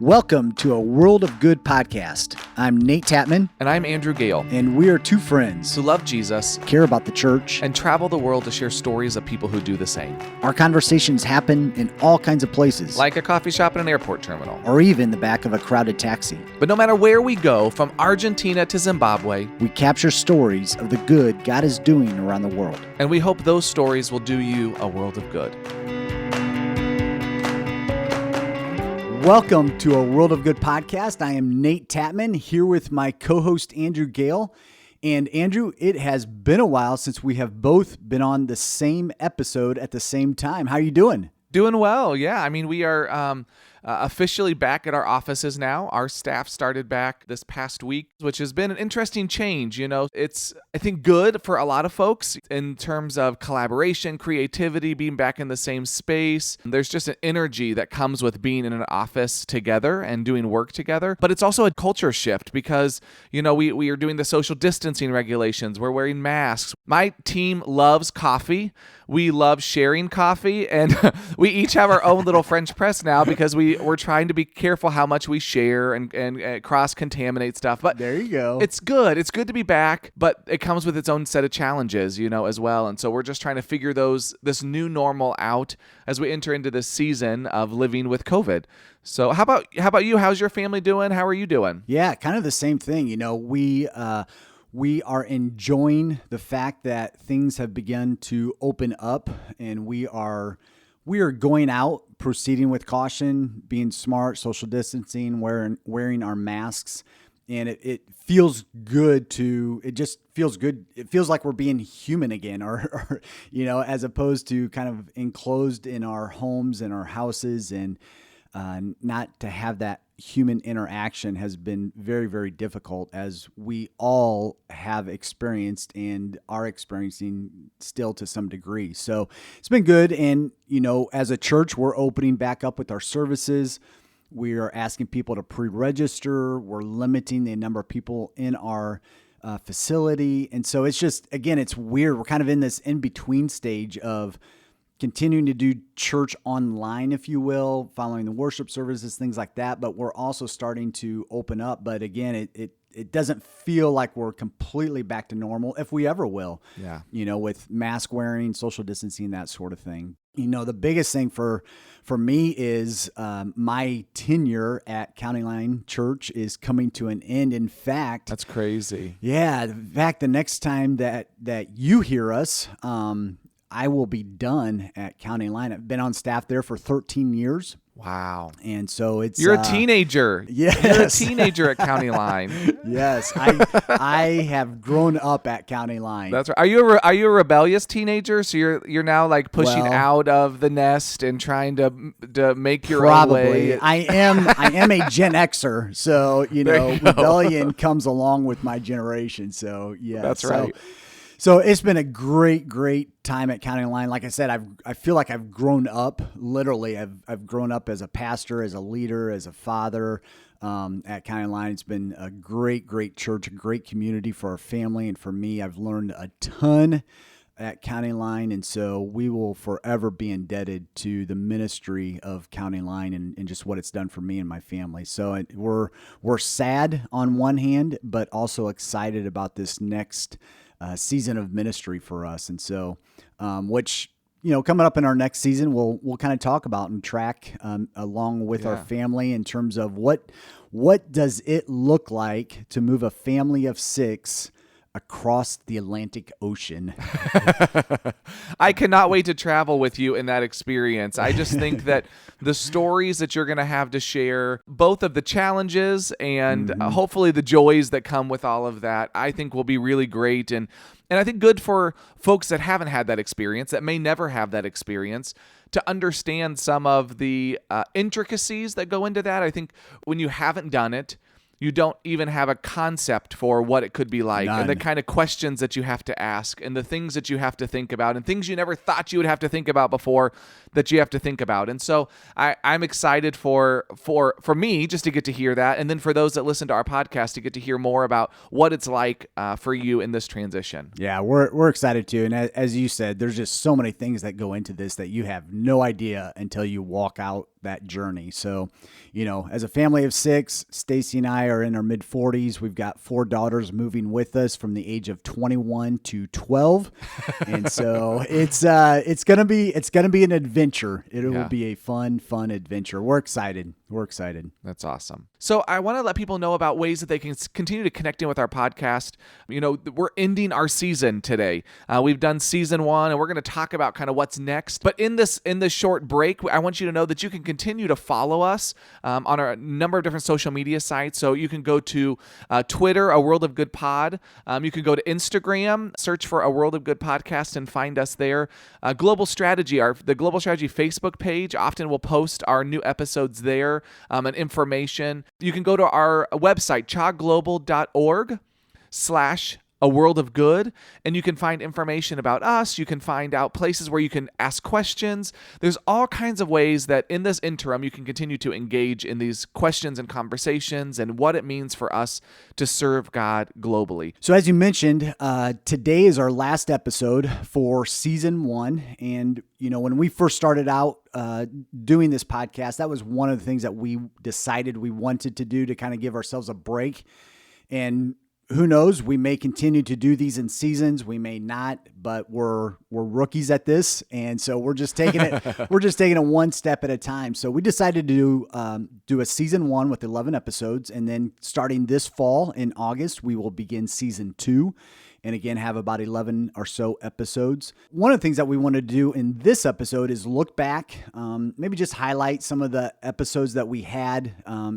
Welcome to a World of Good podcast. I'm Nate Tatman. And I'm Andrew Gale. And we are two friends who love Jesus, care about the church, and travel the world to share stories of people who do the same. Our conversations happen in all kinds of places. Like a coffee shop and an airport terminal. Or even the back of a crowded taxi. But no matter where we go, from Argentina to Zimbabwe, we capture stories of the good God is doing around the world. And we hope those stories will do you a world of good. Welcome to a World of Good podcast. I am Nate Tatman here with my co-host Andrew Gale. And Andrew, it has been a while since we have both been on the same episode at the same time. How are you doing? Doing well, yeah. I mean, we are officially back at our offices now. Our staff started back this past week, which has been an interesting change. You know, it's, I think, good for a lot of folks in terms of collaboration, creativity, being back in the same space. There's just an energy that comes with being in an office together and doing work together. But it's also a culture shift because, you know, we are doing the social distancing regulations. We're wearing masks. My team loves coffee. We love sharing coffee, and we each have our own little French press now because we're trying to be careful how much we share and cross-contaminate stuff. But there you go. It's good. It's good to be back, but it comes with its own set of challenges, you know, as well. And so we're just trying to figure this new normal out as we enter into this season of living with COVID. So how about you? How's your family doing? How are you doing? Yeah, kind of the same thing. You know, we are enjoying the fact that things have begun to open up, and we are going out, proceeding with caution, being smart, social distancing, wearing our masks, and it feels good it just feels good. It feels like we're being human again, or you know, as opposed to kind of enclosed in our homes and our houses, and not to have that human interaction has been very, very difficult, as we all have experienced and are experiencing still to some degree. So it's been good. And, you know, as a church, we're opening back up with our services. We are asking people to pre-register. We're limiting the number of people in our facility. And so it's just, again, it's weird. We're kind of in this in-between stage of continuing to do church online, if you will, following the worship services, things like that. But we're also starting to open up. But again, it doesn't feel like we're completely back to normal, if we ever will. Yeah. You know, with mask wearing, social distancing, that sort of thing. You know, the biggest thing for me is my tenure at County Line Church is coming to an end. In fact, that's crazy. Yeah. In fact, the next time that you hear us, I will be done at County Line. I've been on staff there for 13 years. Wow. And so it's... You're a teenager. Yes. You're a teenager at County Line. Yes. I have grown up at County Line. That's right. Are you a rebellious teenager? So you're now like pushing out of the nest and trying to make your own way? I am a Gen Xer. So, you know, rebellion comes along with my generation. So, yeah. That's right. So it's been a great time at County Line. Like I said, I feel like I've grown up. Literally, I've grown up as a pastor, as a leader, as a father at County Line. It's been a great church, a great community for our family and for me. I've learned a ton at County Line, and so we will forever be indebted to the ministry of County Line and just what it's done for me and my family. So we're sad on one hand, but also excited about this next season of ministry for us. And so, which, you know, coming up in our next season, we'll kind of talk about and track along with our family in terms of what does it look like to move a family of 6 across the Atlantic Ocean. I cannot wait to travel with you in that experience. I just think that the stories that you're going to have to share, both of the challenges and hopefully the joys that come with all of that, I think will be really great. And I think good for folks that haven't had that experience, that may never have that experience, to understand some of the intricacies that go into that. I think when you haven't done it, you don't even have a concept for what it could be like. None. And the kind of questions that you have to ask and the things that you have to think about and things you never thought you would have to think about before that you have to think about. And so I'm excited for me just to get to hear that. And then for those that listen to our podcast to get to hear more about what it's like for you in this transition. Yeah, we're excited too. And as you said, there's just so many things that go into this that you have no idea until you walk out that journey. So, as a family of 6, Stacy and I are in our mid 40s. We've got 4 daughters moving with us from the age of 21 to 12. And so it's going to be an adventure. It will be a fun adventure. We're excited. That's awesome. So I want to let people know about ways that they can continue to connect in with our podcast. We're ending our season today. We've done season 1, and we're going to talk about kind of what's next. But in this short break, I want you to know that you can continue to follow us on a number of different social media sites. So you can go to Twitter, A World of Good Pod. You can go to Instagram, search for A World of Good Podcast, and find us there. Global Strategy, the Global Strategy Facebook page, often will post our new episodes there and information. You can go to our website, chaglobal.org/A World of Good, and you can find information about us. You can find out places where you can ask questions. There's all kinds of ways that in this interim you can continue to engage in these questions and conversations and what it means for us to serve God globally. So as you mentioned, today is our last episode for season 1. And, when we first started out doing this podcast, that was one of the things that we decided we wanted to do to kind of give ourselves a break. And who knows? We may continue to do these in seasons. We may not, but we're rookies at this, and so we're just taking it. We're just taking it one step at a time. So we decided to do a season 1 with 11 episodes, and then starting this fall in August, we will begin season 2. And again, have about 11 or so episodes. One of the things that we want to do in this episode is look back, maybe just highlight some of the episodes that we had,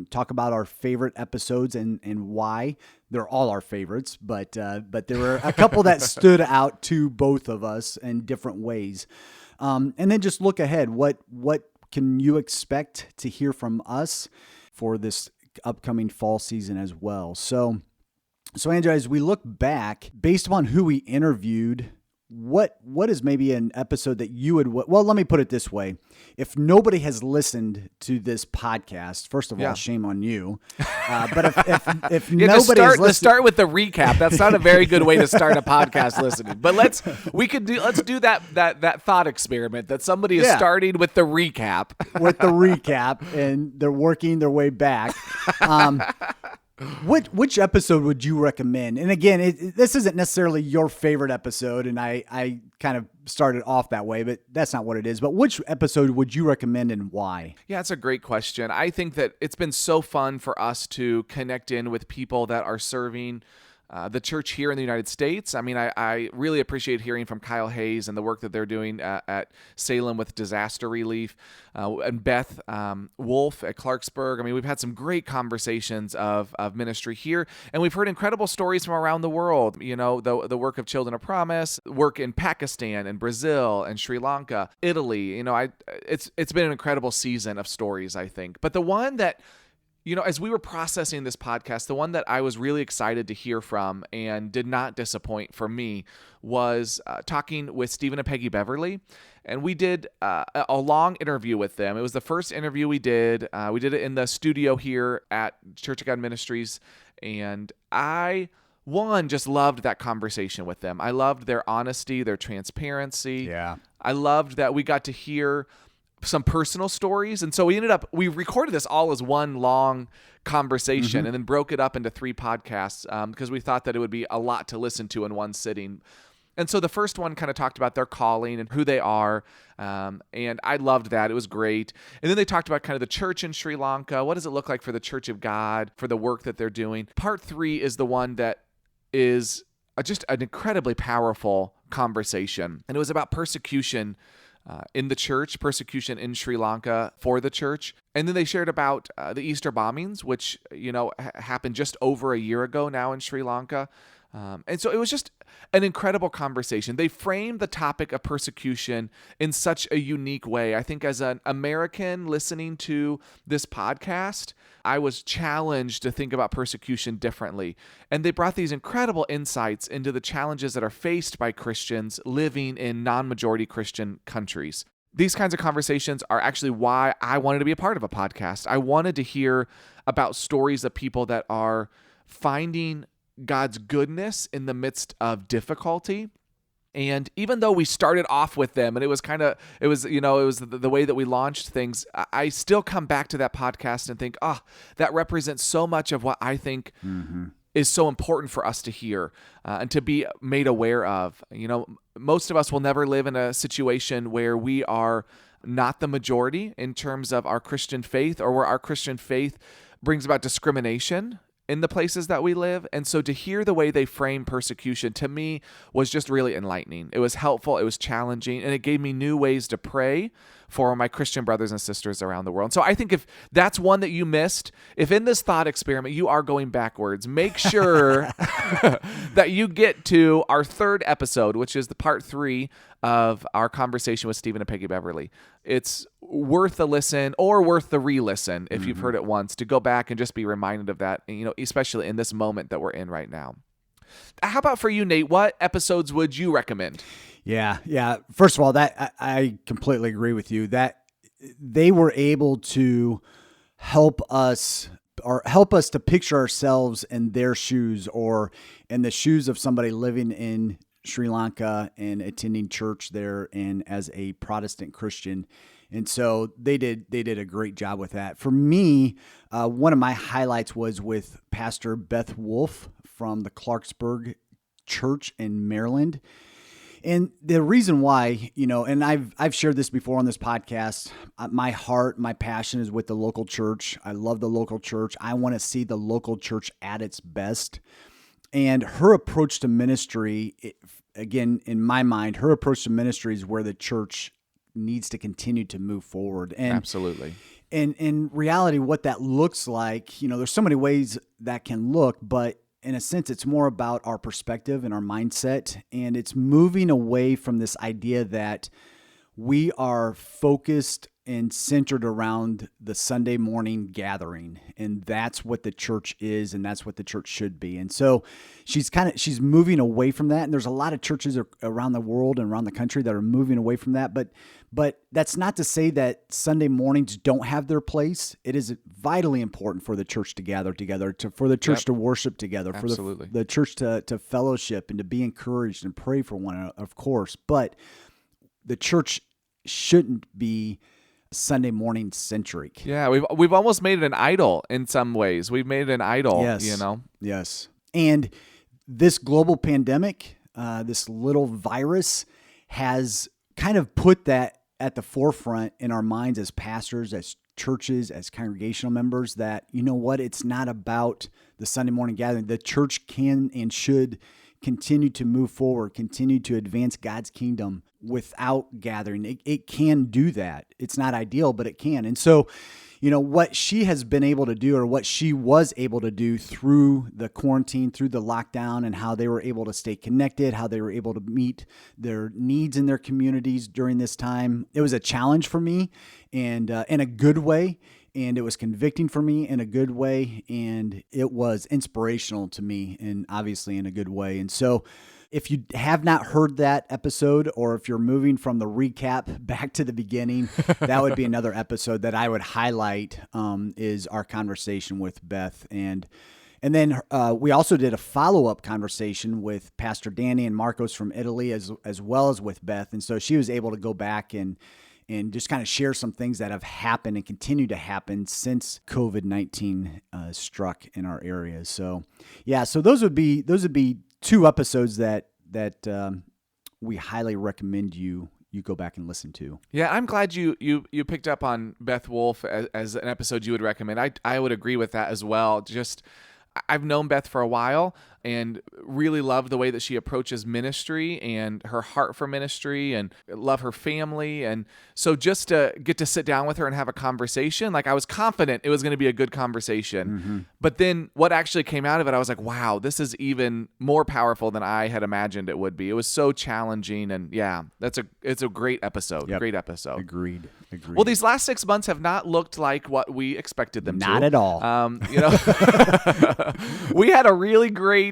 talk about our favorite episodes and why. They're all our favorites, but there were a couple that stood out to both of us in different ways. And then just look ahead. What can you expect to hear from us for this upcoming fall season as well? So Andrew, as we look back, based upon who we interviewed, what is maybe an episode that you would, well, let me put it this way. If nobody has listened to this podcast, first of all, shame on you. But if nobody has listened, let's start with the recap. That's not a very good way to start a podcast listening. But let's do that thought experiment that somebody is starting with the recap. With the recap, and they're working their way back. Which episode would you recommend? And again, this isn't necessarily your favorite episode, and I kind of started off that way, but that's not what it is. But which episode would you recommend and why? Yeah, it's a great question. I think that it's been so fun for us to connect in with people that are serving the church here in the United States. I mean, I really appreciate hearing from Kyle Hayes and the work that they're doing at Salem with disaster relief, and Beth Wolf at Clarksburg. I mean, we've had some great conversations of ministry here, and we've heard incredible stories from around the world. The work of Children of Promise, work in Pakistan and Brazil and Sri Lanka, Italy. It's been an incredible season of stories, I think. But the one that as we were processing this podcast, the one that I was really excited to hear from and did not disappoint for me was talking with Stephen and Peggy Beverly. And we did a long interview with them. It was the first interview we did. We did it in the studio here at Church of God Ministries. And I just loved that conversation with them. I loved their honesty, their transparency. Yeah. I loved that we got to hear some personal stories. And so we recorded this all as one long conversation and then broke it up into 3 podcasts because we thought that it would be a lot to listen to in one sitting. And so the first one kind of talked about their calling and who they are. And I loved that. It was great. And then they talked about kind of the church in Sri Lanka. What does it look like for the Church of God, for the work that they're doing? Part 3 is the one that is just an incredibly powerful conversation. And it was about persecution in the church, persecution in Sri Lanka for the church. And then they shared about the Easter bombings, which, happened just over a year ago now in Sri Lanka. And so it was just an incredible conversation. They framed the topic of persecution in such a unique way. I think as an American listening to this podcast, I was challenged to think about persecution differently. And they brought these incredible insights into the challenges that are faced by Christians living in non-majority Christian countries. These kinds of conversations are actually why I wanted to be a part of a podcast. I wanted to hear about stories of people that are finding God's goodness in the midst of difficulty. And even though we started off with them and it was the way that we launched things, I still come back to that podcast and think, that represents so much of what I think is so important for us to hear and to be made aware of. Most of us will never live in a situation where we are not the majority in terms of our Christian faith, or where our Christian faith brings about discrimination in the places that we live. And so to hear the way they frame persecution, to me, was just really enlightening. It was helpful, it was challenging, and it gave me new ways to pray for my Christian brothers and sisters around the world. And so I think if that's one that you missed, if in this thought experiment you are going backwards, make sure that you get to our third episode, which is the part 3 of our conversation with Stephen and Peggy Beverly. It's worth a listen, or worth the re-listen if you've heard it once, to go back and just be reminded of that, especially in this moment that we're in right now. How about for you, Nate? What episodes would you recommend? Yeah. First of all, that I completely agree with you that they were able to help us to picture ourselves in their shoes, or in the shoes of somebody living in Sri Lanka and attending church there, and as a Protestant Christian. And so they did a great job with that. For me, one of my highlights was with Pastor Beth Wolf from the Clarksburg Church in Maryland. And the reason why, and I've shared this before on this podcast, my heart, my passion is with the local church. I love the local church. I want to see the local church at its best. And her approach to ministry, again, in my mind, her approach to ministry is where the church needs to continue to move forward. And absolutely. And in reality, what that looks like, there's so many ways that can look, but in a sense, it's more about our perspective and our mindset. And it's moving away from this idea that we are focused and centered around the Sunday morning gathering. And that's what the church is, and that's what the church should be. And so she's moving away from that. And there's a lot of churches around the world and around the country that are moving away from that. But that's not to say that Sunday mornings don't have their place. It is vitally important for the church to gather together, for the church to worship together, absolutely, for the church to fellowship and to be encouraged and pray for one another, of course. But the church shouldn't be Sunday morning centric. Yeah, we've almost made it an idol in some ways. We've made it an idol, Yes. Yes. And this global pandemic, this little virus, has kind of put that at the forefront in our minds as pastors, as churches, as congregational members, that, it's not about the Sunday morning gathering. The church can and should continue to move forward, continue to advance God's kingdom without gathering. It can do that. It's not ideal, but it can. And so, what she has been able to do, or what she was able to do through the quarantine, through the lockdown, and how they were able to stay connected, how they were able to meet their needs in their communities during this time. It was a challenge for me, and in a good way. And it was convicting for me in a good way, and it was inspirational to me, and obviously in a good way. And so if you have not heard that episode, or if you're moving from the recap back to the beginning, that would be another episode that I would highlight, is our conversation with Beth. And then we also did a follow-up conversation with Pastor Danny and Marcos from Italy, as well as with Beth. And so she was able to go back and just kind of share some things that have happened and continue to happen since COVID-19 struck in our areas. So, yeah, so those would be 2 episodes that we highly recommend you go back and listen to. Yeah, I'm glad you picked up on Beth Wolf as an episode you would recommend. I would agree with that as well. I've known Beth for a while and really love the way that she approaches ministry and her heart for ministry, and love her family. And so just to get to sit down with her and have a conversation, I was confident it was going to be a good conversation. Mm-hmm. But then what actually came out of it, I was like, wow, this is even more powerful than I had imagined it would be. It was so challenging. And yeah, it's a great episode. Yep. Great episode. Agreed. Well, these last 6 months have not looked like what we expected them to. Not at all. We had a really great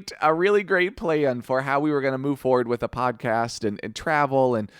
plan for how we were going to move forward with a podcast and travel, and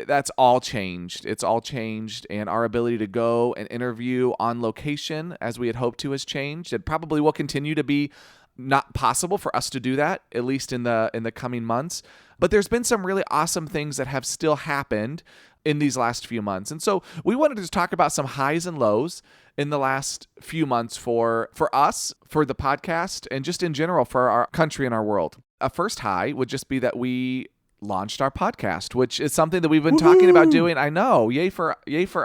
that's all changed. It's all changed, and our ability to go and interview on location as we had hoped to has changed. It probably will continue to be not possible for us to do that, at least in the coming months. But there's been some really awesome things that have still happened in these last few months. And so we wanted to just talk about some highs and lows in the last few months for us, for the podcast, and just in general for our country and our world. A first high would just be that we launched our podcast, which is something that we've been talking about doing. I know, yay for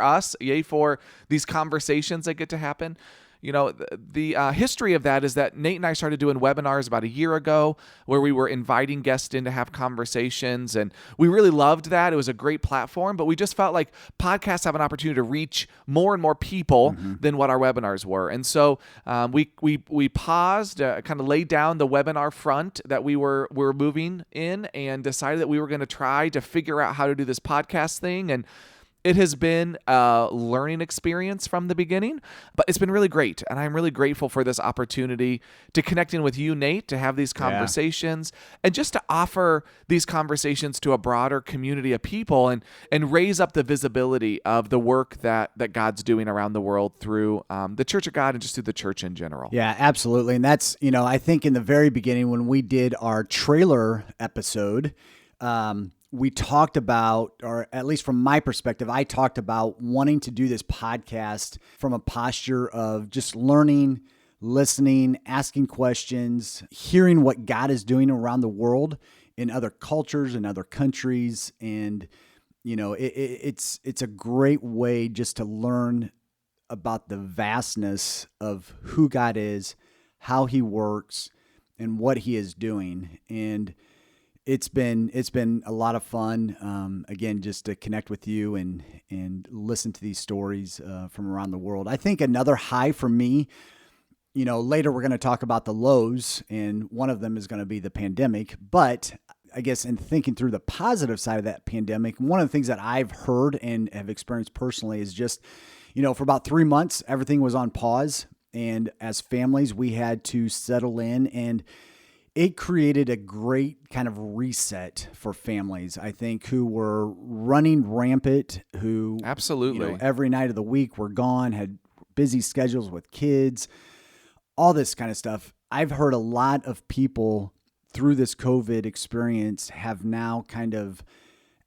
us, yay for these conversations that get to happen. You know, the history of that is that Nate and I started doing webinars about a year ago where we were inviting guests in to have conversations, and we really loved that. It was a great platform, but we just felt like podcasts have an opportunity to reach more and more people than what our webinars were. And so we paused, kind of laid down the webinar front that we were moving in, and decided that we were going to try to figure out how to do this podcast thing. And it has been a learning experience from the beginning, but it's been really great. And I'm really grateful for this opportunity to connect in with you, Nate, to have these conversations and just to offer these conversations to a broader community of people and raise up the visibility of the work that God's doing around the world through the Church of God and just through the church in general. Yeah, absolutely. And that's, I think in the very beginning when we did our trailer episode, we talked about, or at least from my perspective, I talked about wanting to do this podcast from a posture of just learning, listening, asking questions, hearing what God is doing around the world in other cultures and other countries. And, it's a great way just to learn about the vastness of who God is, how he works, and what he is doing. And it's been a lot of fun, again, just to connect with you and listen to these stories from around the world. I think another high for me, later we're going to talk about the lows, and one of them is going to be the pandemic. But I guess in thinking through the positive side of that pandemic, one of the things that I've heard and have experienced personally is just, for about 3 months, everything was on pause. And as families, we had to settle in, and it created a great kind of reset for families, I think, who were running rampant, who absolutely every night of the week were gone, had busy schedules with kids, all this kind of stuff. I've heard a lot of people through this COVID experience have now kind of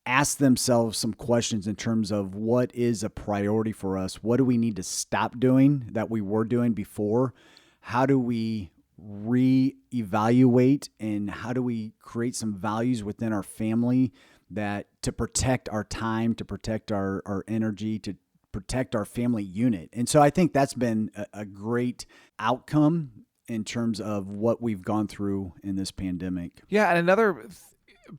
asked themselves some questions in terms of what is a priority for us? What do we need to stop doing that we were doing before? How do we reevaluate, and how do we create some values within our family that to protect our time, to protect our energy, to protect our family unit? And so I think that's been a great outcome in terms of what we've gone through in this pandemic. Yeah, and another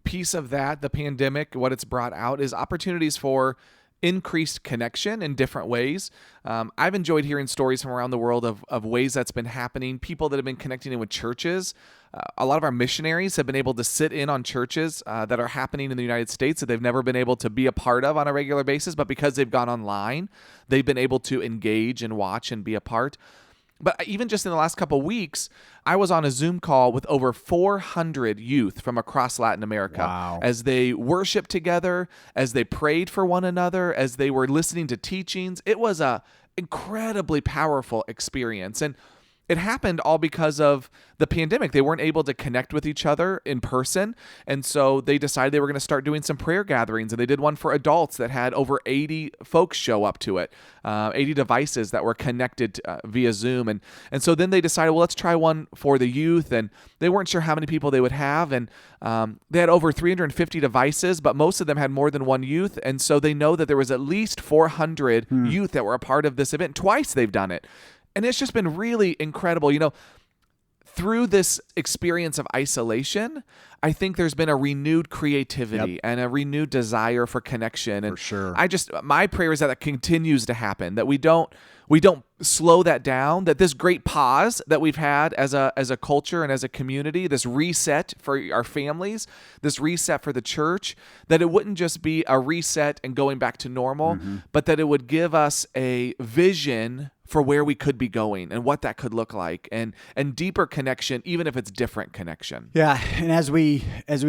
piece of that, the pandemic, what it's brought out is opportunities for increased connection in different ways. I've enjoyed hearing stories from around the world of ways that's been happening, people that have been connecting in with churches. A lot of our missionaries have been able to sit in on churches that are happening in the United States that they've never been able to be a part of on a regular basis, but because they've gone online, they've been able to engage and watch and be a part. But even just in the last couple of weeks, I was on a Zoom call with over 400 youth from across Latin America as they worshiped together, as they prayed for one another, as they were listening to teachings. It was a incredibly powerful experience. And it happened all because of the pandemic. They weren't able to connect with each other in person. And so they decided they were going to start doing some prayer gatherings. And they did one for adults that had over 80 folks show up to it, 80 devices that were connected via Zoom. And so then they decided, well, let's try one for the youth. And they weren't sure how many people they would have. And they had over 350 devices, but most of them had more than one youth. And so they know that there was at least 400 youth that were a part of this event. Twice they've done it. And it's just been really incredible. Through this experience of isolation, I think there's been a renewed creativity and a renewed desire for connection. And for sure. My prayer is that continues to happen, that we don't slow that down, that this great pause that we've had as a culture and as a community, this reset for our families, this reset for the church, that it wouldn't just be a reset and going back to normal, but that it would give us a vision for where we could be going and what that could look like, and deeper connection, even if it's different connection. Yeah, and as we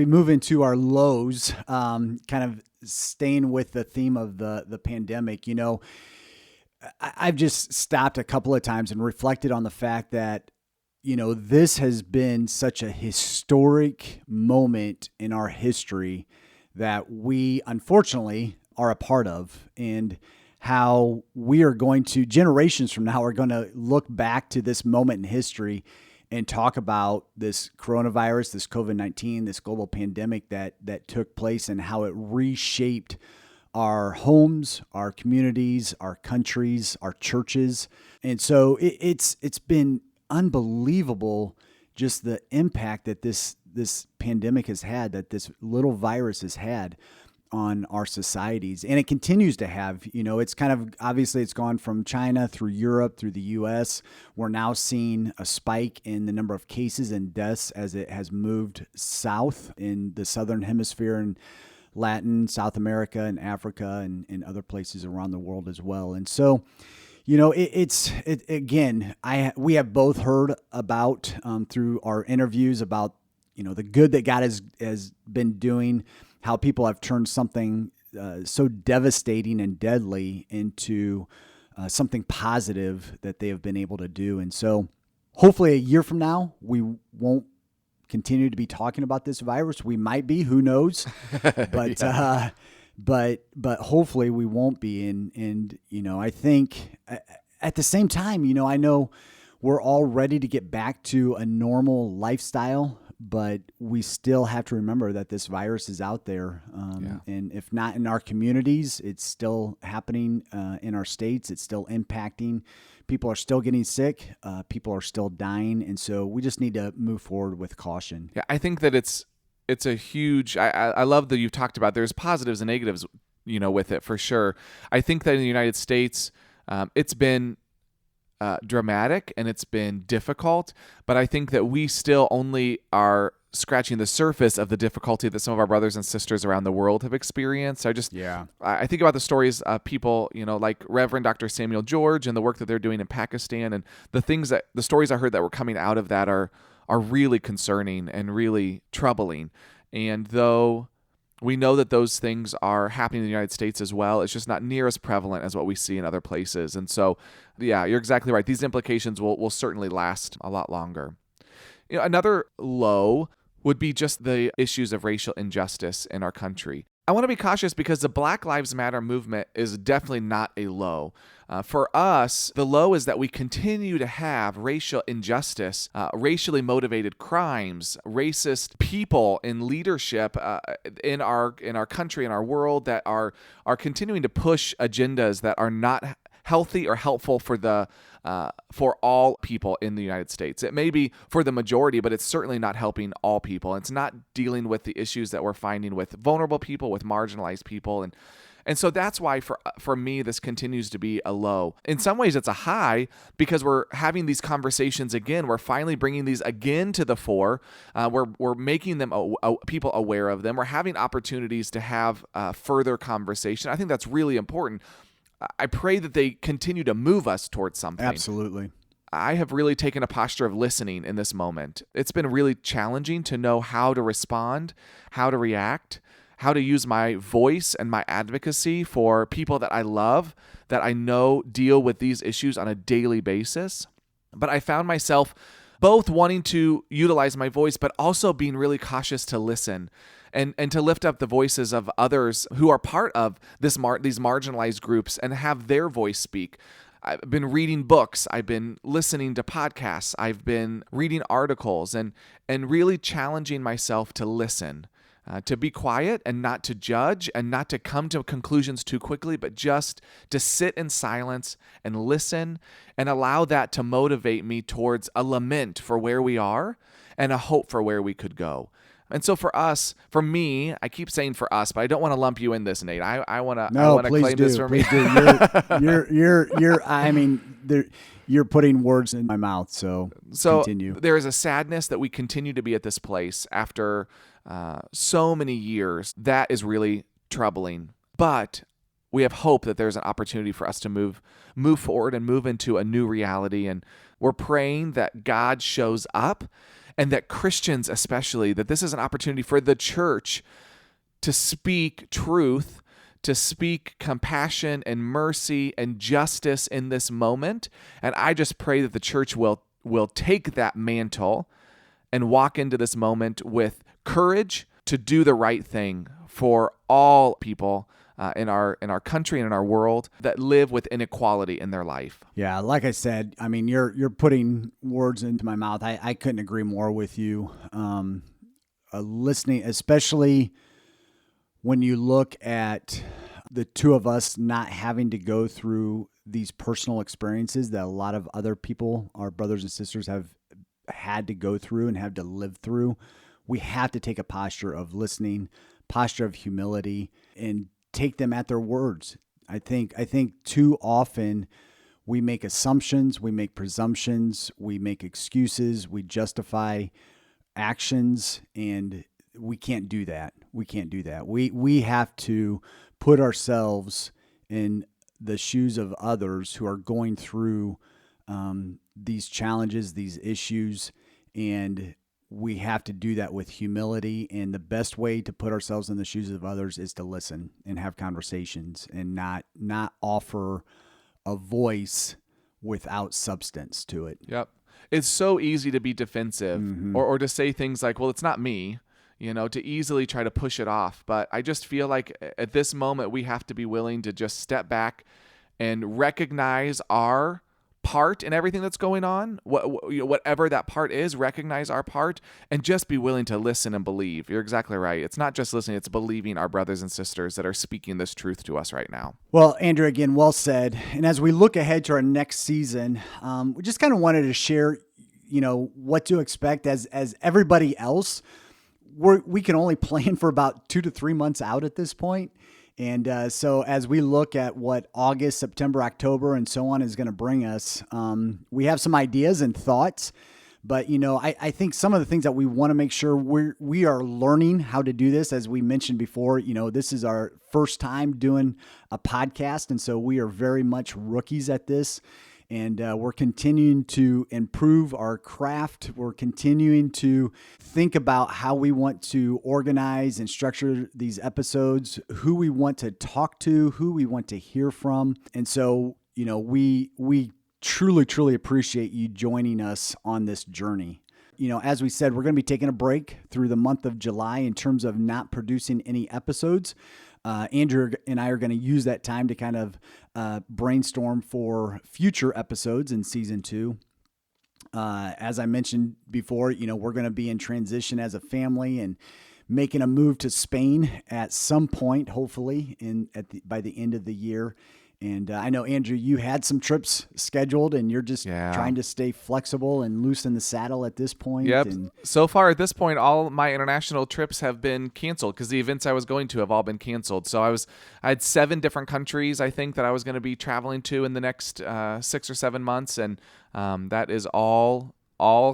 move into our lows, kind of staying with the theme of the pandemic, I've just stopped a couple of times and reflected on the fact that this has been such a historic moment in our history that we unfortunately are a part of, and how we are going to, generations from now, are going to look back to this moment in history and talk about this coronavirus, this COVID-19, this global pandemic that took place, and how it reshaped our homes, our communities, our countries, our churches. And so it's been unbelievable, just the impact that this pandemic has had, that this little virus has had on our societies, and it continues to have. It's kind of, obviously it's gone from China through Europe through the US. We're now seeing a spike in the number of cases and deaths as it has moved south in the southern hemisphere, and Latin, South America, and Africa, and other places around the world as well. And so, again, we have both heard about, through our interviews, about the good that God has been doing, how people have turned something so devastating and deadly into something positive that they have been able to do. And so hopefully a year from now, we won't continue to be talking about this virus. We might be, who knows? But yeah. But hopefully we won't be. And I think at the same time, I know we're all ready to get back to a normal lifestyle, but we still have to remember that this virus is out there. And if not in our communities, it's still happening in our states. It's still impacting. People are still getting sick. People are still dying. And so we just need to move forward with caution. Yeah, I think that it's a huge, I love that you've talked about there's positives and negatives, with it for sure. I think that in the United States, it's been dramatic and it's been difficult, but I think that we still only are scratching the surface of the difficulty that some of our brothers and sisters around the world have experienced. I think about the stories of people, like Reverend Dr. Samuel George and the work that they're doing in Pakistan, and the stories I heard that were coming out of that are really concerning and really troubling. And though we know that those things are happening in the United States as well, it's just not near as prevalent as what we see in other places. And so, yeah, you're exactly right. These implications will certainly last a lot longer. Another low would be just the issues of racial injustice in our country. I want to be cautious because the Black Lives Matter movement is definitely not a low. For us, the low is that we continue to have racial injustice, racially motivated crimes, racist people in leadership in our country, in our world, that are continuing to push agendas that are not healthy or helpful for all people in the United States. It may be for the majority, but it's certainly not helping all people. It's not dealing with the issues that we're finding with vulnerable people, with marginalized people, and so that's why for me this continues to be a low. In some ways it's a high because we're having these conversations again. We're finally bringing these again to the fore. We're making them people aware of them. We're having opportunities to have further conversation. I think that's really important. I pray that they continue to move us towards something. Absolutely. I have really taken a posture of listening in this moment. It's been really challenging to know how to respond, how to react, how to use my voice and my advocacy for people that I love, that I know deal with these issues on a daily basis. But I found myself both wanting to utilize my voice, but also being really cautious to listen and to lift up the voices of others who are part of these marginalized groups and have their voice speak. I've been reading books. I've been listening to podcasts. I've been reading articles and really challenging myself to listen, to be quiet and not to judge and not to come to conclusions too quickly, but just to sit in silence and listen and allow that to motivate me towards a lament for where we are and a hope for where we could go. And so for me, I keep saying for us, but I don't want to lump you in this, Nate. I want to claim this for me. You're putting words in my mouth. So continue. There is a sadness that we continue to be at this place after so many years. That is really troubling. But we have hope that there's an opportunity for us to move forward and move into a new reality. And we're praying that God shows up, and that Christians especially, that this is an opportunity for the church to speak truth, to speak compassion and mercy and justice in this moment. And I just pray that the church will will take that mantle and walk into this moment with courage to do the right thing for all people in our country and in our world that live with inequality in their life. Yeah, like I said, I mean, you're putting words into my mouth. I couldn't agree more with you. Listening, especially when you look at the two of us not having to go through these personal experiences that a lot of other people, our brothers and sisters, have had to go through and have to live through. We have to take a posture of listening, posture of humility, and take them at their words. I think too often we make assumptions, we make presumptions, we make excuses, we justify actions, and we can't do that. We have to put ourselves in the shoes of others who are going through these challenges, these issues, and we have to do that with humility. And the best way to put ourselves in the shoes of others is to listen and have conversations and not offer a voice without substance to it. Yep. It's so easy to be defensive or to say things like, well, it's not me, to easily try to push it off. But I just feel like at this moment, we have to be willing to just step back and recognize our part in everything that's going on, whatever that part is, recognize our part and just be willing to listen and believe. You're exactly right. It's not just listening, it's believing our brothers and sisters that are speaking this truth to us right now. Well, Andrew, again, well said. And as we look ahead to our next season, we just kind of wanted to share, what to expect as everybody else. We can only plan for about 2 to 3 months out at this point. And so as we look at what August, September, October, and so on is going to bring us, we have some ideas and thoughts. But, I think some of the things that we want to make sure we are learning how to do this, as we mentioned before, this is our first time doing a podcast. And so we are very much rookies at this. And we're continuing to improve our craft. We're continuing to think about how we want to organize and structure these episodes, who we want to talk to, who we want to hear from. And so, we truly, truly appreciate you joining us on this journey. As we said, we're going to be taking a break through the month of July in terms of not producing any episodes. Andrew and I are going to use that time to kind of brainstorm for future episodes in season 2. As I mentioned before, we're going to be in transition as a family and making a move to Spain at some point, hopefully by the end of the year. And I know, Andrew, you had some trips scheduled and you're just trying to stay flexible and loose in the saddle at this point. Yep. So far at this point, all my international trips have been canceled because the events I was going to have all been canceled. So I had 7 different countries, I think, that I was going to be traveling to in the next 6 or 7 months. And that is all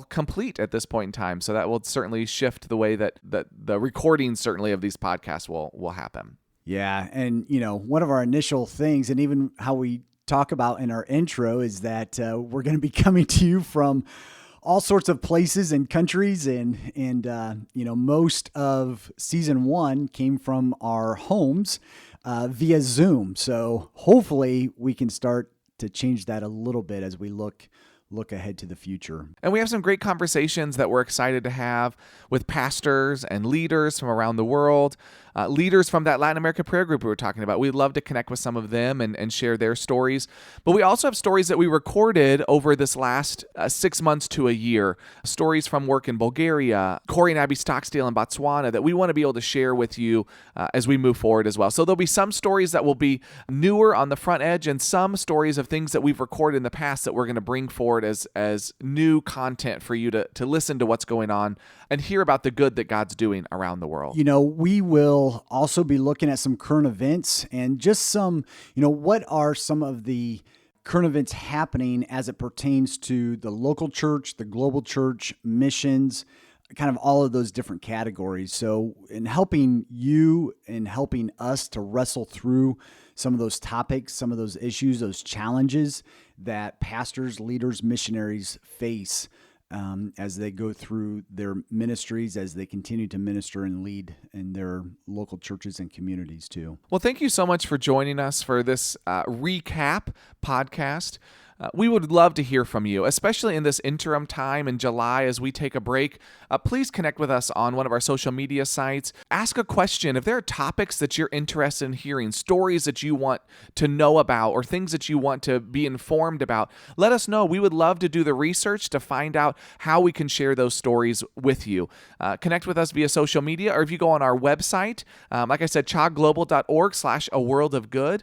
complete at this point in time. So that will certainly shift the way that the recording certainly of these podcasts will happen. Yeah. And, one of our initial things, and even how we talk about in our intro, is that we're going to be coming to you from all sorts of places and countries. And most of season 1 came from our homes via Zoom. So hopefully we can start to change that a little bit as we look ahead to the future. And we have some great conversations that we're excited to have with pastors and leaders from around the world, leaders from that Latin America prayer group we were talking about. We'd love to connect with some of them and share their stories. But we also have stories that we recorded over this last 6 months to a year, stories from work in Bulgaria, Corey and Abby Stocksdale in Botswana that we want to be able to share with you as we move forward as well. So there'll be some stories that will be newer on the front edge and some stories of things that we've recorded in the past that we're going to bring forward as new content for you to listen to what's going on and hear about the good that God's doing around the world. We will also be looking at some current events and just some, what are some of the current events happening as it pertains to the local church, the global church, missions, kind of all of those different categories. So in helping you and helping us to wrestle through some of those topics, some of those issues, those challenges that pastors, leaders, missionaries face as they go through their ministries, as they continue to minister and lead in their local churches and communities too. Well, thank you so much for joining us for this recap podcast. We would love to hear from you, especially in this interim time in July as we take a break. Please connect with us on one of our social media sites. Ask a question. If there are topics that you're interested in hearing, stories that you want to know about, or things that you want to be informed about, let us know. We would love to do the research to find out how we can share those stories with you. Connect with us via social media, or if you go on our website, like I said, chogglobal.org/aworldofgood.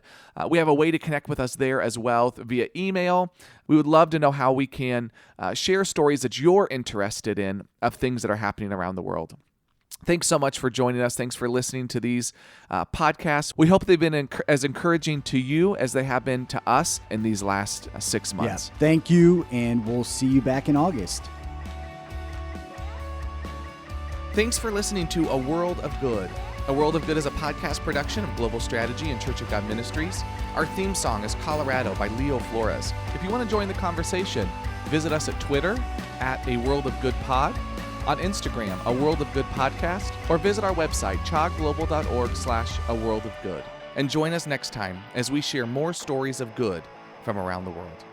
We have a way to connect with us there as well via email. We would love to know how we can share stories that you're interested in of things that are happening around the world. Thanks so much for joining us. Thanks for listening to these podcasts. We hope they've been as encouraging to you as they have been to us in these last 6 months. Yeah, thank you, and we'll see you back in August. Thanks for listening to A World of Good. A World of Good is a podcast production of Global Strategy and Church of God Ministries. Our theme song is Colorado by Leo Flores. If you want to join the conversation, visit us at Twitter at A World of Good Pod, on Instagram, A World of Good Podcast, or visit our website, chogglobal.org/aworldofgood. And join us next time as we share more stories of good from around the world.